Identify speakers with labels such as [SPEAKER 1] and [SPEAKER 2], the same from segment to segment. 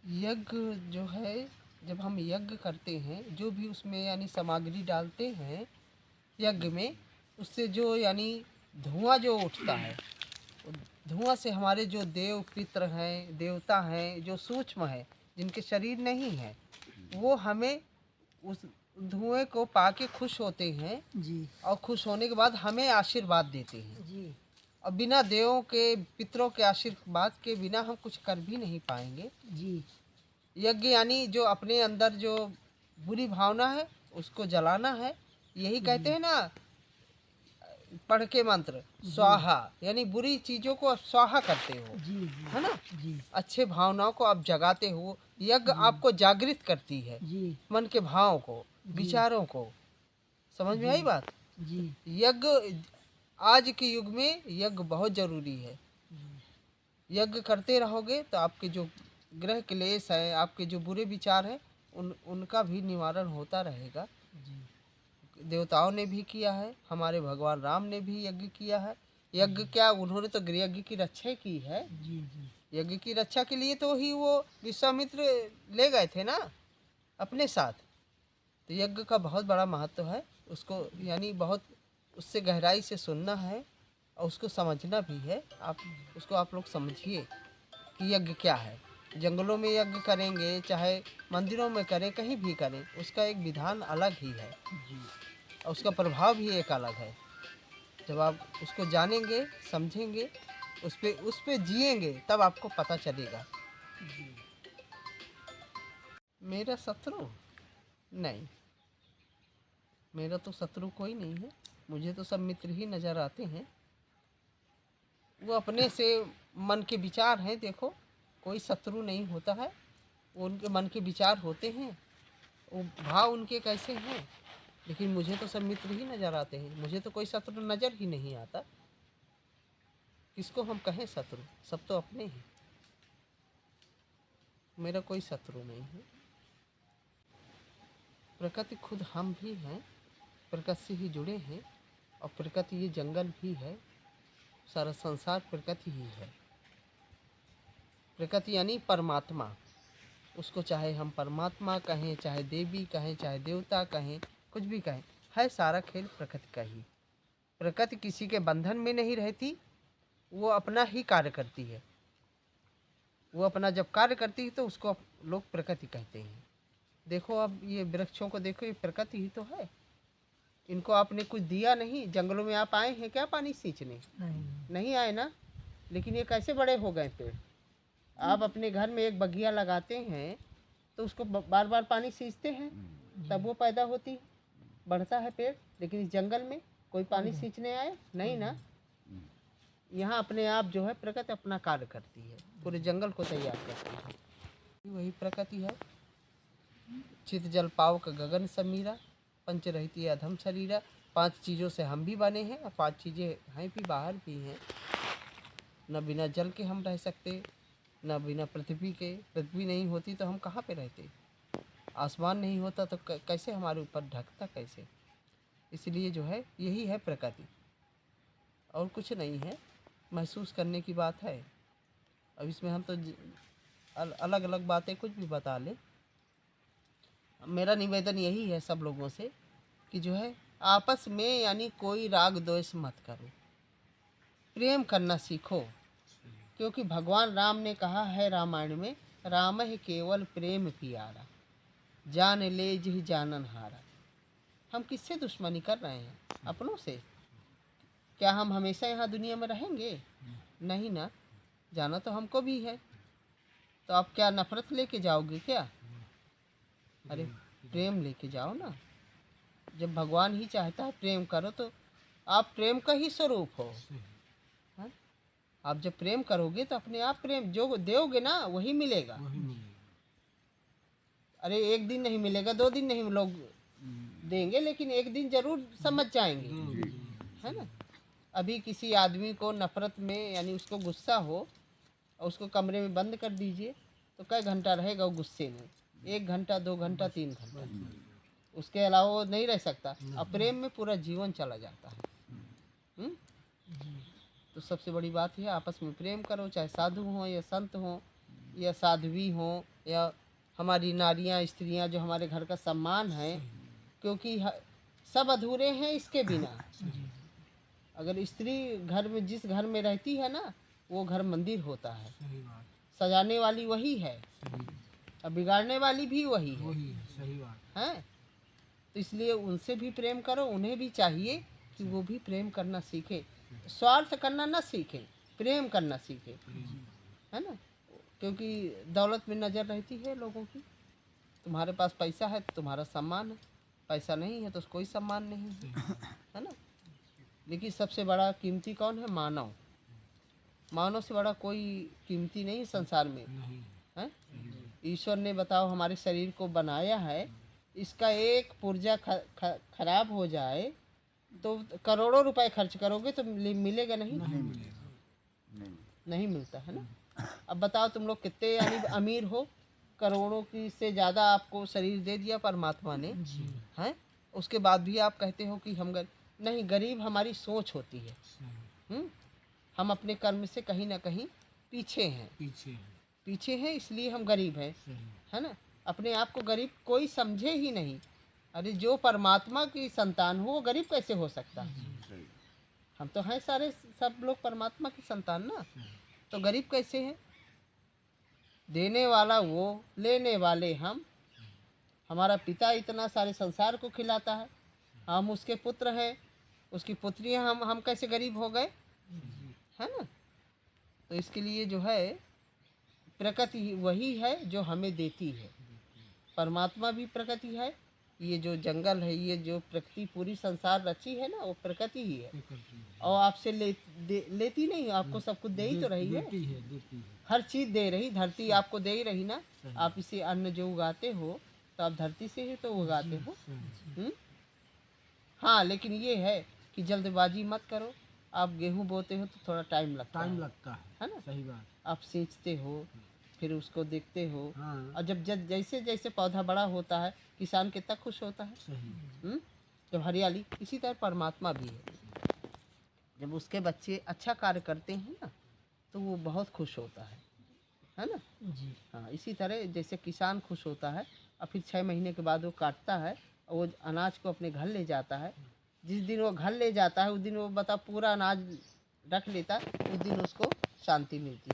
[SPEAKER 1] यज्ञ जो है, जब हम यज्ञ करते हैं, जो भी उसमें यानी सामग्री डालते हैं यज्ञ में, उससे जो यानी धुआं जो उठता है, धुआं से हमारे जो देव पितर हैं, देवता हैं, जो सूक्ष्म है, जिनके शरीर नहीं है, वो हमें उस धुएं को पाके खुश होते हैं
[SPEAKER 2] जी।
[SPEAKER 1] और खुश होने के बाद हमें आशीर्वाद देते हैं
[SPEAKER 2] जी।
[SPEAKER 1] और बिना देवों के पितरों के आशीर्वाद के बिना हम कुछ कर भी नहीं पाएंगे।
[SPEAKER 2] जी।
[SPEAKER 1] यज्ञ यानी जो अपने अंदर जो बुरी भावना है उसको जलाना है। यही कहते हैं ना, पढ़ के मंत्र स्वाहा, यानी बुरी चीजों को आप स्वाहा करते हो।
[SPEAKER 2] जी।
[SPEAKER 1] है ना?
[SPEAKER 2] जी।
[SPEAKER 1] अच्छे भावनाओं को आप जगाते हो। यज्ञ आपको जागृत करती है,
[SPEAKER 2] जी।
[SPEAKER 1] मन के भाव को, विचारों को। समझ में आई बात?
[SPEAKER 2] जी।
[SPEAKER 1] यज्ञ आज के युग में यज्ञ बहुत जरूरी है। यज्ञ करते रहोगे तो आपके जो ग्रह क्लेश है, आपके जो बुरे विचार हैं, उनका भी निवारण होता रहेगा। देवताओं ने भी किया है, हमारे भगवान राम ने भी यज्ञ किया है। यज्ञ क्या, उन्होंने तो यज्ञ की रक्षा की है।
[SPEAKER 2] जी। जी।
[SPEAKER 1] यज्ञ की रक्षा के लिए तो ही वो विश्वामित्र ले गए थे ना अपने साथ। तो यज्ञ का बहुत बड़ा महत्व है, उसको यानी बहुत उससे गहराई से सुनना है और उसको समझना भी है। आप उसको आप लोग समझिए कि यज्ञ क्या है। जंगलों में यज्ञ करेंगे, चाहे मंदिरों में करें, कहीं भी करें, उसका एक विधान अलग ही है और उसका प्रभाव भी एक अलग है। जब आप उसको जानेंगे, समझेंगे, उस पे जिएंगे, तब आपको पता चलेगा। मेरा शत्रु नहीं, मेरा तो शत्रु कोई नहीं है। मुझे तो सब मित्र ही नज़र आते हैं। वो अपने से मन के विचार हैं। देखो, कोई शत्रु नहीं होता है, वो उनके मन के विचार होते हैं, वो भाव उनके कैसे हैं। लेकिन मुझे तो सब मित्र ही नज़र आते हैं, मुझे तो कोई शत्रु नज़र ही नहीं आता। किसको हम कहें शत्रु? सब तो अपने हैं। मेरा कोई शत्रु नहीं है। प्रकृति खुद हम भी हैं, प्रकृति से ही जुड़े हैं और प्रकृति ये जंगल भी है, सारा संसार प्रकृति ही है। प्रकृति यानी परमात्मा, उसको चाहे हम परमात्मा कहें, चाहे देवी कहें, चाहे देवता कहें, कुछ भी कहें, है सारा खेल प्रकृति का ही। प्रकृति किसी के बंधन में नहीं रहती, वो अपना ही कार्य करती है। वो अपना जब कार्य करती है तो उसको लोग प्रकृति कहते हैं। देखो, अब ये वृक्षों को देखो, ये प्रकृति ही तो है। इनको आपने कुछ दिया नहीं। जंगलों में आप आए हैं क्या पानी सींचने? नहीं आए ना। लेकिन ये कैसे बड़े हो गए पेड़? आप अपने घर में एक बगिया लगाते हैं तो उसको बार बार पानी सींचते हैं, तब वो पैदा होती है, बढ़ता है पेड़। लेकिन इस जंगल में कोई पानी सींचने आए नहीं ना। यहाँ अपने आप जो है प्रकृति अपना कार्य करती है, पूरे जंगल को तैयार करती है। वही प्रकृति है। चित जल पावक गगन समीरा, पंच रहती है अधम शरीरा। 5 चीज़ों से हम भी बने हैं और 5 चीज़ें हैं भी, बाहर भी हैं। न बिना जल के हम रह सकते, न बिना पृथ्वी के। पृथ्वी नहीं होती तो हम कहाँ पे रहते? आसमान नहीं होता तो कैसे हमारे ऊपर ढकता कैसे? इसलिए जो है यही है प्रकृति, और कुछ नहीं है। महसूस करने की बात है। अब इसमें हम तो अलग अलग बातें कुछ भी बता लें। मेरा निवेदन यही है सब लोगों से कि जो है आपस में यानी कोई राग द्वेष मत करो, प्रेम करना सीखो। क्योंकि भगवान राम ने कहा है रामायण में, राम है केवल प्रेम प्यारा, जान ले जिह जानन हारा। हम किससे दुश्मनी कर रहे हैं? अपनों से। क्या हम हमेशा यहाँ दुनिया में रहेंगे? नहीं ना, जाना तो हमको भी है। तो आप क्या नफरत लेके जाओगे क्या? अरे प्रेम लेके जाओ ना। जब भगवान ही चाहता है प्रेम करो, तो आप प्रेम का ही स्वरूप हो। हाँ? आप जब प्रेम करोगे तो अपने आप प्रेम जो दोगे ना वही मिलेगा। अरे एक दिन नहीं मिलेगा, 2 दिन नहीं लोग देंगे, लेकिन एक दिन जरूर समझ जाएंगे। है ना? अभी किसी आदमी को नफरत में यानी उसको गुस्सा हो और उसको कमरे में बंद कर दीजिए तो कई घंटा रहेगा वो गुस्से में? 1 घंटा, 2 घंटा, 3 घंटा। उसके अलावा वो नहीं रह सकता। अब प्रेम में पूरा जीवन चला जाता है। हुँ? तो सबसे बड़ी बात है आपस में प्रेम करो, चाहे साधु हों या संत हों या साध्वी हों या हमारी नारियां स्त्रियां जो हमारे घर का सम्मान है, क्योंकि सब अधूरे हैं इसके बिना। अगर स्त्री घर में जिस घर में रहती है ना, वो घर मंदिर होता है। सजाने वाली वही है और बिगाड़ने वाली भी वही है।
[SPEAKER 2] सही बात
[SPEAKER 1] है। तो इसलिए उनसे भी प्रेम करो, उन्हें भी चाहिए कि वो भी प्रेम करना सीखे, स्वार्थ करना ना सीखे, प्रेम करना सीखे, है ना। क्योंकि दौलत में नज़र रहती है लोगों की। तुम्हारे पास पैसा है तो तुम्हारा सम्मान है, पैसा नहीं है तो कोई सम्मान नहीं है ना। लेकिन सबसे बड़ा कीमती कौन है? मानव। मानव से बड़ा कोई कीमती नहीं संसार में है। ईश्वर ने बताओ हमारे शरीर को बनाया है, इसका एक पुर्जा खराब हो जाए तो करोड़ों रुपए खर्च करोगे तो मिलेगा नहीं? नहीं मिलता है ना। अब बताओ तुम लोग कितने यानी अमीर हो, करोड़ों की से ज़्यादा आपको शरीर दे दिया परमात्मा ने, हैं? उसके बाद भी आप कहते हो कि हम नहीं, गरीब हमारी सोच होती है। हम अपने कर्म से कहीं ना कहीं पीछे हैं, इसलिए हम गरीब हैं, है ना। अपने आप को गरीब कोई समझे ही नहीं। अरे जो परमात्मा की संतान हो वो गरीब कैसे हो सकता है? हम तो हैं सारे सब लोग परमात्मा की संतान ना, तो गरीब कैसे हैं? देने वाला वो, लेने वाले हम। हमारा पिता इतना सारे संसार को खिलाता है, हम उसके पुत्र हैं, उसकी पुत्रियां, हम कैसे गरीब हो गए? है ना। तो इसके लिए जो है प्रकृति वही है जो हमें देती है। परमात्मा भी प्रकृति है। ये जो जंगल है, ये जो प्रकृति पूरी संसार रची है ना, वो प्रकृति ही है। और आपसे लेती नहीं, आपको सब कुछ दे ही तो रही है। हर चीज़ दे रही, धरती आपको दे ही रही ना। आप इसे अन्न जो उगाते हो तो आप धरती से ही तो उगाते हो। हाँ, लेकिन ये है कि जल्दबाजी मत करो। आप गेहूँ बोते हो तो थोड़ा टाइम लगता है ना।
[SPEAKER 2] सही बात।
[SPEAKER 1] आप सींचते हो, फिर उसको देखते हो।
[SPEAKER 2] हाँ।
[SPEAKER 1] और जब जैसे जैसे पौधा बड़ा होता है, किसान कितना खुश होता है। जब हरियाली, इसी तरह परमात्मा भी है। जब उसके बच्चे अच्छा कार्य करते हैं ना, तो वो बहुत खुश होता है ना जी। हाँ, इसी तरह जैसे किसान खुश होता है और फिर 6 महीने के बाद वो काटता है और वो अनाज को अपने घर ले जाता है। जिस दिन वो घर ले जाता है उस दिन वो पूरा अनाज रख लेता है, उस दिन उसको शांति मिलती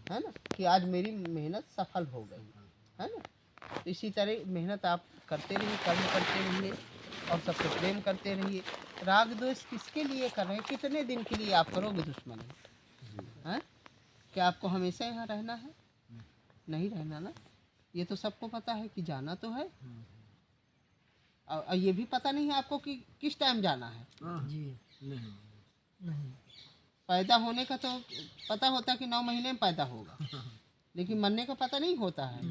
[SPEAKER 1] है ना, कि आज मेरी मेहनत सफल हो गई, है ना। तो इसी तरह मेहनत आप करते रहिए, कर्म करते रहिए और सबसे प्रेम करते रहिए। राग द्वेष किसके लिए कर रहे हैं? कितने दिन के लिए आप करोगे दुश्मनी? हैं? क्या आपको हमेशा यहाँ रहना है? नहीं रहना ना। ये तो सबको पता है कि जाना तो है, और ये भी पता नहीं है आपको कि किस टाइम जाना है
[SPEAKER 2] जी। नहीं।
[SPEAKER 1] पैदा होने का तो पता होता है कि 9 महीने में पैदा होगा, लेकिन मरने का पता नहीं होता है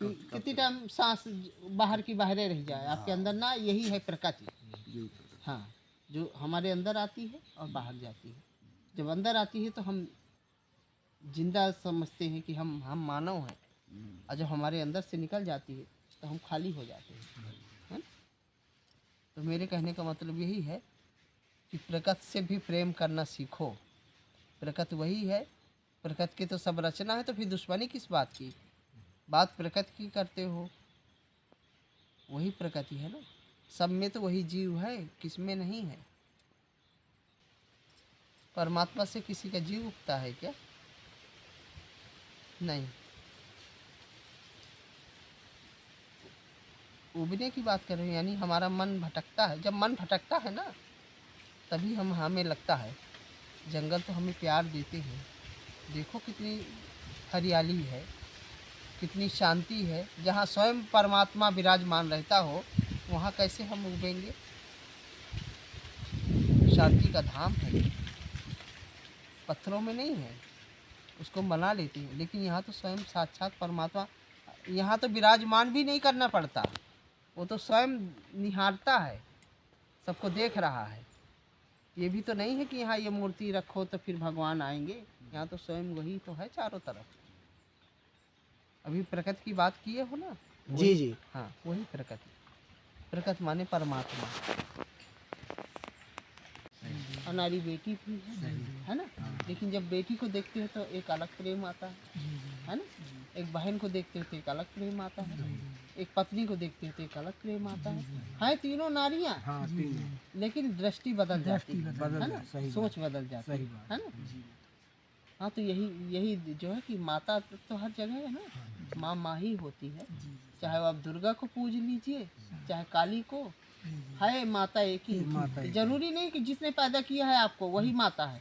[SPEAKER 1] कि कितनी टाइम सांस बाहर की बाहरे रह जाए आपके अंदर ना। यही है प्रकृति। हाँ, जो हमारे अंदर आती है और बाहर जाती है। जब अंदर आती है तो हम जिंदा समझते हैं कि हम मानव हैं, और जब हमारे अंदर से निकल जाती है तो हम खाली हो जाते हैं। तो मेरे कहने का मतलब यही है कि प्रकृति से भी प्रेम करना सीखो। प्रकृति वही है, प्रकृति की तो सब रचना है, तो फिर दुश्मनी किस बात की? बात प्रकृति की करते हो, वही प्रकृति है ना। सब में तो वही जीव है, किसमें नहीं है। परमात्मा से किसी का जीव उगता है क्या? नहीं। उगने की बात कर रहे हैं, यानी हमारा मन भटकता है। जब मन भटकता है ना, तभी हमें लगता है। जंगल तो हमें प्यार देते हैं। देखो कितनी हरियाली है, कितनी शांति है। जहाँ स्वयं परमात्मा विराजमान रहता हो, वहाँ कैसे हम उगेंगे? शांति का धाम है, पत्थरों में नहीं है, उसको बना लेते हैं। लेकिन यहाँ तो स्वयं साक्षात परमात्मा, यहाँ तो विराजमान भी नहीं करना पड़ता, वो तो स्वयं निहारता है, सबको देख रहा है। ये भी तो नहीं है कि यहाँ ये मूर्ति रखो तो फिर भगवान आएंगे। यहाँ तो स्वयं वही तो है चारों तरफ। अभी प्रकृति की बात किए हो ना?
[SPEAKER 2] जी जी।
[SPEAKER 1] हाँ, वही प्रकृति। प्रकृति माने परमात्मा। अनारी बेटी भी है ना। लेकिन जब बेटी को देखते हो तो एक अलग प्रेम आता है ना। एक बहन को देखते हो तो एक अलग प्रेम आता है, एक पत्नी को देखते हो तो एक अलग प्रेम आता है तीनों नारियां,
[SPEAKER 2] हाँ तीनों,
[SPEAKER 1] लेकिन दृष्टि बदल जाती है,
[SPEAKER 2] बदल
[SPEAKER 1] है ना,
[SPEAKER 2] सही
[SPEAKER 1] सोच बदल जाती
[SPEAKER 2] सही
[SPEAKER 1] है ना। हाँ तो यही यही जो है कि माता तो हर जगह है ना, माँ माँ ही होती है। चाहे वो आप दुर्गा को पूज लीजिए, चाहे काली को, है माता एक ही।
[SPEAKER 2] माता एक ही।
[SPEAKER 1] जरूरी नहीं कि जिसने पैदा किया है आपको वही माता है।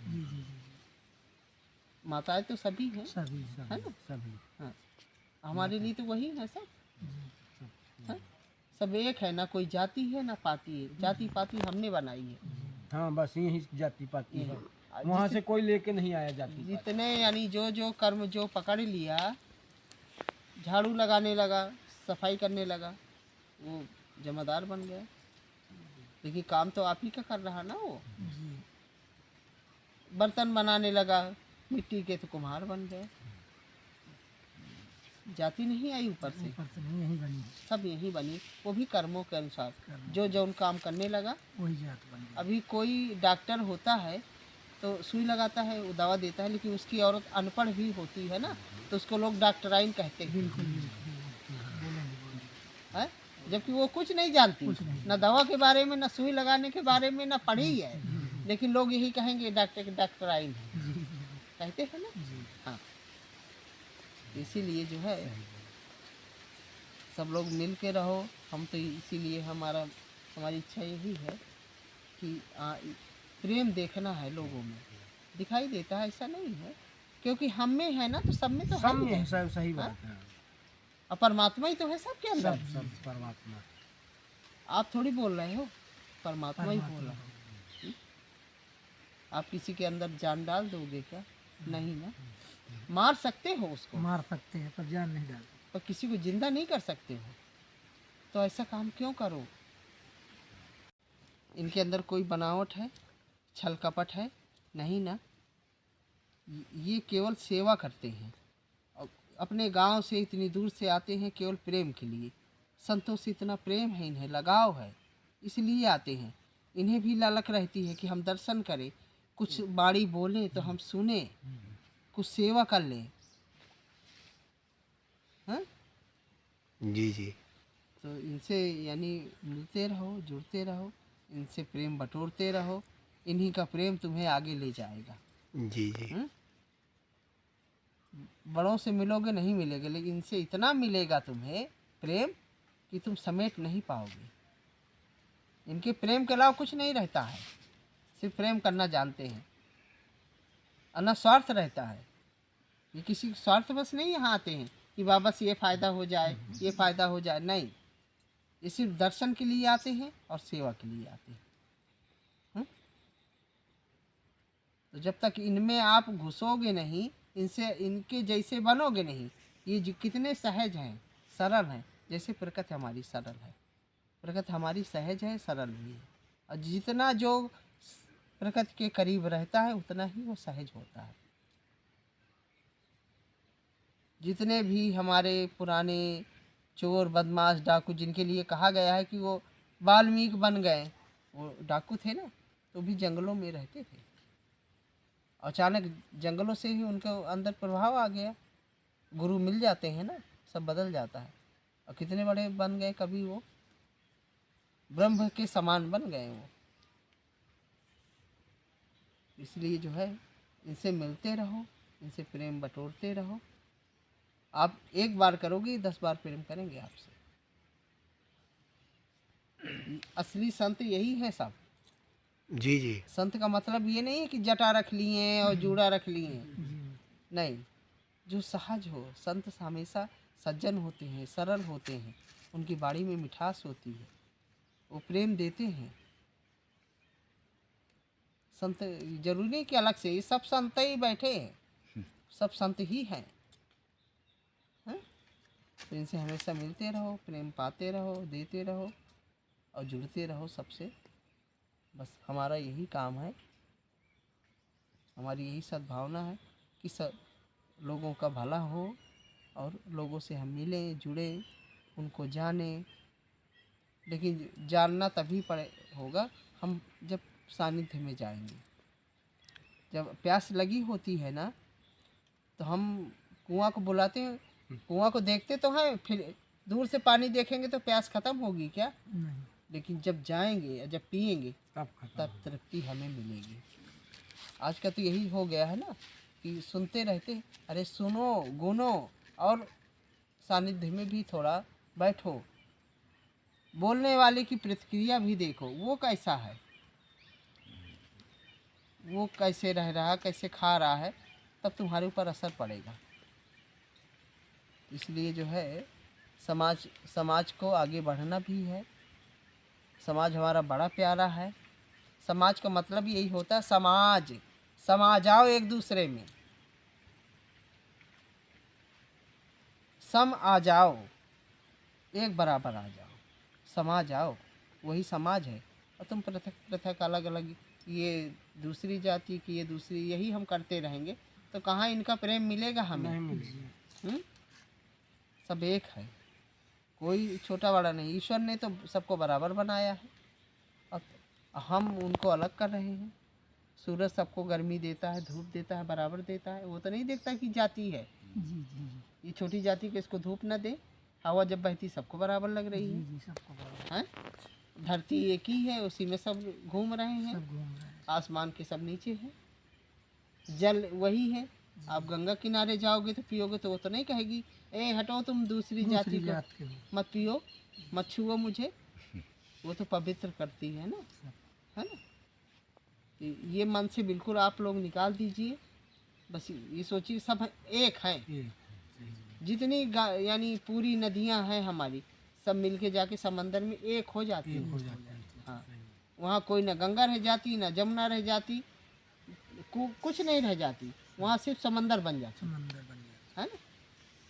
[SPEAKER 1] माताएं तो सभी हैं,
[SPEAKER 2] सभी
[SPEAKER 1] है ना।
[SPEAKER 2] सभी
[SPEAKER 1] हाँ, हमारे लिए तो वही है सब, है? सब एक है, ना कोई जाति है ना पाति है। जाति पाति हमने बनाई है।
[SPEAKER 2] हाँ बस यही जाति पाति है,
[SPEAKER 1] यही।
[SPEAKER 2] वहाँ से कोई लेके नहीं आया जाति पाति।
[SPEAKER 1] जितने यानी जो जो कर्म जो पकड़ लिया, झाड़ू लगाने लगा, सफाई करने लगा, वो जमादार बन गया। लेकिन काम तो आप ही का कर रहा ना वो। बर्तन बनाने लगा, मिट्टी के तो कुम्हार बन गए। जाति नहीं आई ऊपर से,
[SPEAKER 2] यही बनी,
[SPEAKER 1] सब यही बनी, वो भी कर्मों के अनुसार जो जो काम करने लगा
[SPEAKER 2] वही जात बन गई।
[SPEAKER 1] अभी कोई डॉक्टर होता है तो सुई लगाता है, वो दवा देता है, लेकिन उसकी औरत अनपढ़ भी होती है ना, तो उसको लोग डॉक्टराइन कहते हैं।
[SPEAKER 2] बिल्कुल
[SPEAKER 1] है, जबकि वो कुछ नहीं जानती, ना दवा के बारे में, ना सुई लगाने के बारे में, ना पढ़ी है, लेकिन लोग यही कहेंगे डॉक्टराइन है, कहते हैं ना। हाँ, इसीलिए जो है सब लोग मिल के रहो। हम तो इसीलिए हमारी इच्छा यही है कि प्रेम देखना है लोगों में, दिखाई देता है ऐसा नहीं है, क्योंकि हम में है ना तो सब में तो
[SPEAKER 2] सब
[SPEAKER 1] है ही
[SPEAKER 2] में
[SPEAKER 1] है।
[SPEAKER 2] सब सही बात है।
[SPEAKER 1] और परमात्मा ही तो है सबके अंदर।
[SPEAKER 2] सब परमात्मा,
[SPEAKER 1] आप थोड़ी बोल रहे हो, परमात्मा ही बोल रहा है। आप किसी के अंदर जान डाल दोगे क्या? नहीं ना। मार सकते हो उसको,
[SPEAKER 2] मार सकते हैं पर जान नहीं डालते।
[SPEAKER 1] पर किसी को जिंदा नहीं कर सकते हो, तो ऐसा काम क्यों करो? इनके अंदर कोई बनावट है, छल कपट है? नहीं ना। ये केवल सेवा करते हैं, और अपने गांव से इतनी दूर से आते हैं केवल प्रेम के लिए। संतों से इतना प्रेम है, इन्हें लगाव है, इसलिए आते हैं। इन्हें भी ललक रहती है कि हम दर्शन करें, कुछ बाणी बोलें तो हम सुने, कुछ सेवा कर लें। हाँ
[SPEAKER 3] जी जी।
[SPEAKER 1] तो इनसे यानी मिलते रहो, जुड़ते रहो, इनसे प्रेम बटोरते रहो, इन्हीं का प्रेम तुम्हें आगे ले जाएगा।
[SPEAKER 3] जी जी।
[SPEAKER 1] बड़ों से मिलोगे नहीं मिलेगा, लेकिन इनसे इतना मिलेगा तुम्हें प्रेम कि तुम समेट नहीं पाओगे। इनके प्रेम के अलावा कुछ नहीं रहता है, सिर्फ प्रेम करना जानते हैं, अनस्वार्थ रहता है। ये किसी स्वार्थ बस नहीं यहाँ आते हैं कि बाबा से ये फ़ायदा हो जाए, ये फ़ायदा हो जाए, नहीं। ये सिर्फ दर्शन के लिए आते हैं और सेवा के लिए आते हैं। तो जब तक इनमें आप घुसोगे नहीं, इनसे इनके जैसे बनोगे नहीं, ये जो कितने सहज हैं, सरल हैं, जैसे प्रकृति हमारी सरल है। प्रकृति हमारी सहज है, सरल भी है, और जितना जो प्रकृति के करीब रहता है उतना ही वो सहज होता है। जितने भी हमारे पुराने चोर बदमाश डाकू, जिनके लिए कहा गया है कि वो वाल्मीकि बन गए, वो डाकू थे ना, तो भी जंगलों में रहते थे। अचानक जंगलों से ही उनके अंदर प्रभाव आ गया, गुरु मिल जाते हैं ना, सब बदल जाता है। और कितने बड़े बन गए, कभी वो ब्रह्म के समान बन गए वो। इसलिए जो है इनसे मिलते रहो, इनसे प्रेम बटोरते रहो। आप एक बार करोगे 10 बार प्रेम करेंगे आपसे। असली संत यही है सब।
[SPEAKER 3] जी जी।
[SPEAKER 1] संत का मतलब ये नहीं है कि जटा रख लिए और जूड़ा रख लिए, नहीं। जो सहज हो, संत हमेशा सज्जन होते हैं, सरल होते हैं, उनकी बाणी में मिठास होती है, वो प्रेम देते हैं। संत जरूरी नहीं कि अलग से, ये सब संत ही बैठे हैं, सब संत ही हैं। तो इनसे हमेशा मिलते रहो, प्रेम पाते रहो, देते रहो और जुड़ते रहो सबसे। बस हमारा यही काम है, हमारी यही सद्भावना है कि सब लोगों का भला हो और लोगों से हम मिलें, जुड़ें, उनको जानें, लेकिन जानना तभी पड़े होगा हम जब सानिध्य में जाएंगे। जब प्यास लगी होती है ना, तो हम कुआं को बुलाते हैं, कुआं को देखते तो हैं, फिर दूर से पानी देखेंगे तो प्यास खत्म होगी क्या?
[SPEAKER 2] नहीं,
[SPEAKER 1] लेकिन जब जाएंगे या जब पिएंगे
[SPEAKER 2] तब खत्म
[SPEAKER 1] तब तृप्ति हमें मिलेगी। आज का तो यही हो गया है ना कि सुनते रहते, अरे सुनो गुनो और सानिध्य में भी थोड़ा बैठो, बोलने वाले की प्रतिक्रिया भी देखो, वो कैसा है, वो कैसे रह रहा, कैसे खा रहा है, तब तुम्हारे ऊपर असर पड़ेगा। इसलिए जो है समाज को आगे बढ़ना भी है। समाज हमारा बड़ा प्यारा है। समाज का मतलब यही होता है, समा जाओ एक दूसरे में, सम आ जाओ, एक बराबर आ जाओ, समा जाओ, वही समाज है। और तुम पृथक पृथक अलग अलग, ये दूसरी जाति की, ये दूसरी, यही हम करते रहेंगे तो कहाँ इनका प्रेम मिलेगा हमें?
[SPEAKER 2] नहीं मिलेगी।
[SPEAKER 1] हुँ? सब एक है, कोई छोटा बड़ा नहीं। ईश्वर ने तो सबको बराबर बनाया है और हम उनको अलग कर रहे हैं। सूरज सबको गर्मी देता है, धूप देता है, बराबर देता है। वो तो नहीं देखता कि जाति है,
[SPEAKER 2] जी जी जी
[SPEAKER 1] ये छोटी जाति को इसको धूप न दे, हवा जब बहती सबको बराबर लग रही
[SPEAKER 2] जी
[SPEAKER 1] है।
[SPEAKER 2] जी, सबको बराबर,
[SPEAKER 1] हैं? धरती एक ही है, उसी में सब घूम रहे हैं,
[SPEAKER 2] सब घूम रहे हैं।
[SPEAKER 1] आसमान के सब नीचे हैं, जल वही है। आप गंगा किनारे जाओगे तो पियोगे तो वो तो नहीं कहेगी ए हटो तुम दूसरी जाति
[SPEAKER 2] दूसरी
[SPEAKER 1] को
[SPEAKER 2] जात के हो।
[SPEAKER 1] मत पियो, मत छुओ मुझे। वो तो पवित्र करती है ना, है ना? ये मन से बिल्कुल आप लोग निकाल दीजिए। बस ये सोचिए सब एक हैं।
[SPEAKER 2] एक है, सही।
[SPEAKER 1] जितनी यानी पूरी नदियां हैं हमारी, सब मिलके जाके समंदर में एक हो जाती
[SPEAKER 2] एक हो
[SPEAKER 1] हैं।
[SPEAKER 2] जाता है।
[SPEAKER 1] हाँ,
[SPEAKER 2] सही।
[SPEAKER 1] वहाँ कोई ना गंगा रह जाती, ना जमुना रह जाती, कुछ नहीं रह जाती, वहाँ सिर्फ समंदर बन जाता
[SPEAKER 2] समंदर बन जाता
[SPEAKER 1] है ना।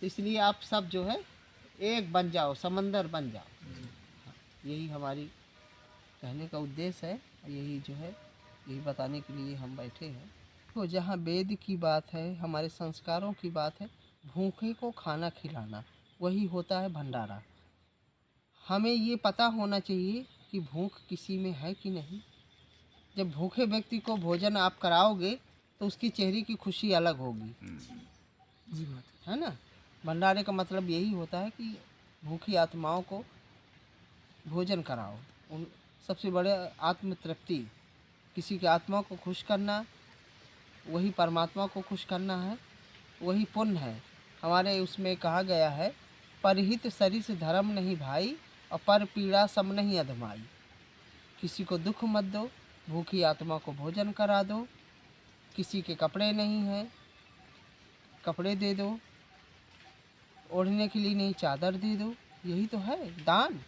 [SPEAKER 1] तो इसलिए आप सब जो है एक बन जाओ, समंदर बन जाओ। हाँ, यही हमारी कहने का उद्देश्य है, और यही जो है यही बताने के लिए हम बैठे हैं। तो जहाँ वेद की बात है, हमारे संस्कारों की बात है, भूखे को खाना खिलाना वही होता है भंडारा। हमें ये पता होना चाहिए कि भूख किसी में है कि नहीं। जब भूखे व्यक्ति को भोजन आप कराओगे तो उसकी चेहरे की खुशी अलग होगी,
[SPEAKER 2] जी बात।
[SPEAKER 1] है ना। भंडारे का मतलब यही होता है कि भूखी आत्माओं को भोजन कराओ। उन सबसे बड़े आत्म तृप्ति, किसी की आत्मा को खुश करना, वही परमात्मा को खुश करना है, वही पुण्य है। हमारे उसमें कहा गया है, परहित सरिस धर्म नहीं भाई, और पर पीड़ा सम नहीं अधमाई। किसी को दुख मत दो, भूखी आत्मा को भोजन करा दो। किसी के कपड़े नहीं हैं, कपड़े दे दो, ओढ़ने के लिए नहीं चादर दे दो। यही तो है दान।